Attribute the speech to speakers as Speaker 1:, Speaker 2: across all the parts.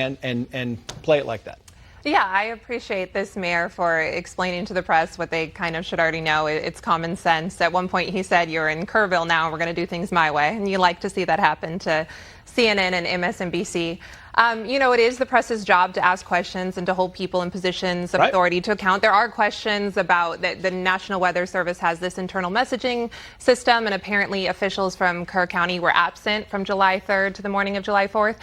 Speaker 1: and play it like that.
Speaker 2: Yeah, I appreciate this mayor for explaining to the press what they kind of should already know. It's common sense. At one point he said, you're in Kerrville now, we're going to do things my way. And you like to see that happen to CNN and MSNBC. It is the press's job to ask questions and to hold people in positions of authority to account. There are questions about that the National Weather Service has this internal messaging system, and apparently officials from Kerr County were absent from July 3rd to the morning of July 4th.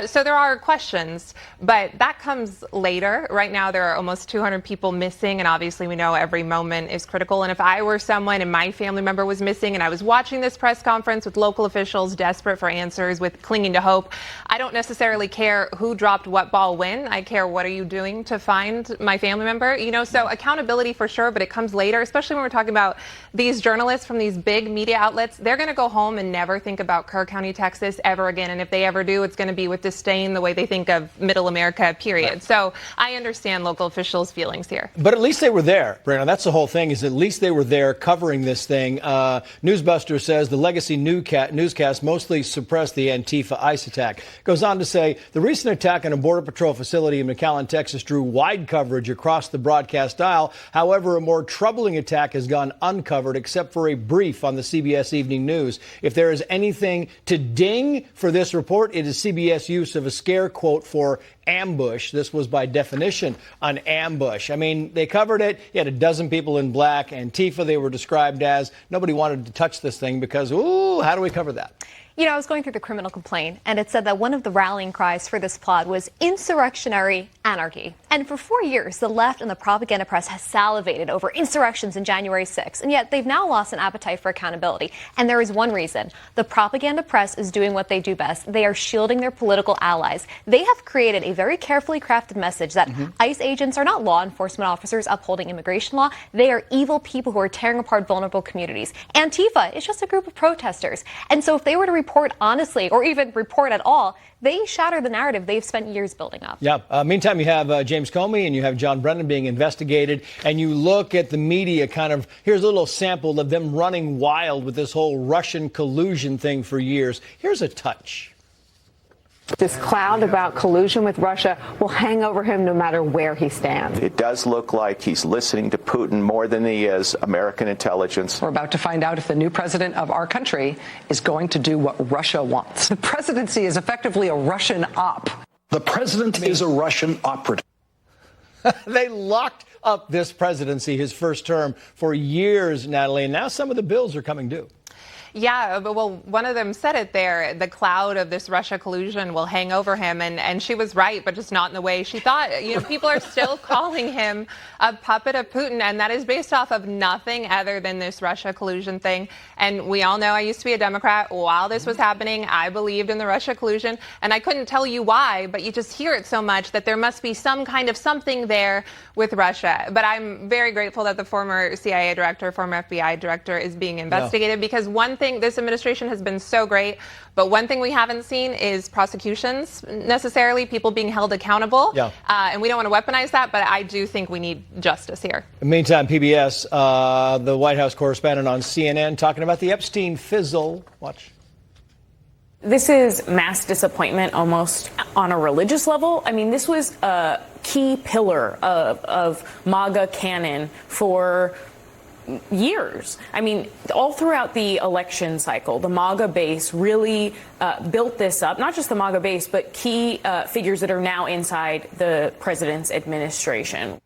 Speaker 2: So there are questions, but that comes later. Right now, there are almost 200 people missing, and obviously we know every moment is critical. And if I were someone and my family member was missing and I was watching this press conference with local officials desperate for answers, with clinging to hope, I don't necessarily care who dropped what ball when. I care what are you doing to find my family member. So accountability for sure, but it comes later, especially when we're talking about these journalists from these big media outlets. They're going to go home and never think about Kerr County, Texas ever again. And if they ever do, it's going to be with disdain the way they think of middle America, period. Right. So I understand local officials' feelings here.
Speaker 1: But at least they were there, Brianna. That's the whole thing, is at least they were there covering this thing. Newsbuster says the legacy newscast mostly suppressed the Antifa ICE attack. Goes on to say the recent attack on a Border Patrol facility in McAllen, Texas drew wide coverage across the broadcast aisle. However, a more troubling attack has gone uncovered except for a brief on the CBS Evening News. If there is anything to ding for this report, it is CBS use of a scare quote for ambush. This was by definition an ambush. I mean, they covered it. You had a dozen people in black. Antifa, they were described as. Nobody wanted to touch this thing because, ooh, how do we cover that?
Speaker 3: I was going through the criminal complaint, and it said that one of the rallying cries for this plot was insurrectionary anarchy. And for 4 years, the left and the propaganda press has salivated over insurrections in January 6th, and yet they've now lost an appetite for accountability. And there is one reason. The propaganda press is doing what they do best. They are shielding their political allies. They have created a very carefully crafted message that ICE agents are not law enforcement officers upholding immigration law. They are evil people who are tearing apart vulnerable communities. Antifa is just a group of protesters. And so if they were to report honestly, or even report at all, they shatter the narrative they've spent years building up.
Speaker 1: Yeah. Meantime, you have James Comey and you have John Brennan being investigated, and you look at the media kind of, here's a little sample of them running wild with this whole Russian collusion thing for years. Here's a touch.
Speaker 4: This cloud about collusion with Russia will hang over him no matter where he stands.
Speaker 5: It does look like he's listening to Putin more than he is American intelligence.
Speaker 6: We're about to find out if the new president of our country is going to do what Russia wants. The presidency is effectively a Russian op.
Speaker 7: The president is a Russian operative.
Speaker 1: They locked up this presidency, his first term, for years, Natalie, and now some of the bills are coming due.
Speaker 2: Yeah, but well, one of them said it there. The cloud of this Russia collusion will hang over him, and she was right, but just not in the way she thought. People are still calling him a puppet of Putin, and that is based off of nothing other than this Russia collusion thing. And we all know I used to be a Democrat. While this was happening, I believed in the Russia collusion, and I couldn't tell you why, but you just hear it so much that there must be some kind of something there with Russia. But I'm very grateful that the former CIA director, former FBI director is being investigated, because one thing, this administration has been so great, but one thing we haven't seen is prosecutions necessarily, people being held accountable. Yeah. And we don't want to weaponize that, but I do think we need justice here.
Speaker 1: Meantime, PBS, the White House correspondent on CNN, talking about the Epstein fizzle. Watch.
Speaker 8: This is mass disappointment almost on a religious level. I mean, this was a key pillar of MAGA canon for years. I mean, all throughout the election cycle, the MAGA base really built this up, not just the MAGA base, but key figures that are now inside the president's administration.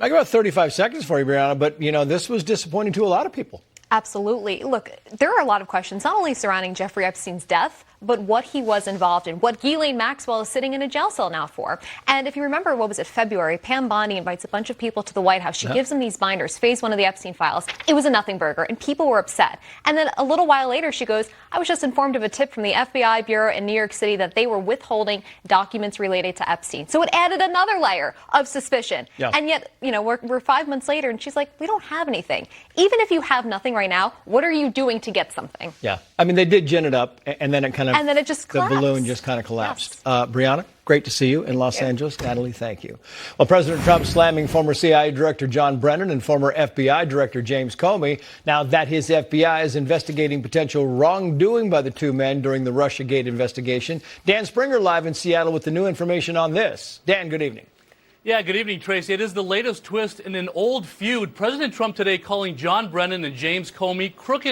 Speaker 1: I got about 35 seconds for you, Brianna, but, this was disappointing to a lot of people.
Speaker 3: Absolutely. Look, there are a lot of questions, not only surrounding Jeffrey Epstein's death, but what he was involved in, what Ghislaine Maxwell is sitting in a jail cell now for. And if you remember, what was it, February, Pam Bondi invites a bunch of people to the White House. She gives them these binders, phase 1 of the Epstein files. It was a nothing burger, and people were upset. And then a little while later, she goes, I was just informed of a tip from the FBI bureau in New York City that they were withholding documents related to Epstein. So it added another layer of suspicion. Yeah. And yet, we're 5 months later, and she's like, we don't have anything. Even if you have nothing right now, what are you doing to get something?
Speaker 1: Yeah. I mean, they did gin it up, and then it kind
Speaker 3: And then it just collapsed.
Speaker 1: The balloon just kind of collapsed. Yes. Brianna, great to see you in Los Angeles. Natalie, thank you. Well, President Trump slamming former CIA Director John Brennan and former FBI Director James Comey now that his FBI is investigating potential wrongdoing by the two men during the Russiagate investigation. Dan Springer live in Seattle with the new information on this. Dan, good evening.
Speaker 9: Yeah, good evening, Tracy. It is the latest twist in an old feud. President Trump today calling John Brennan and James Comey crooked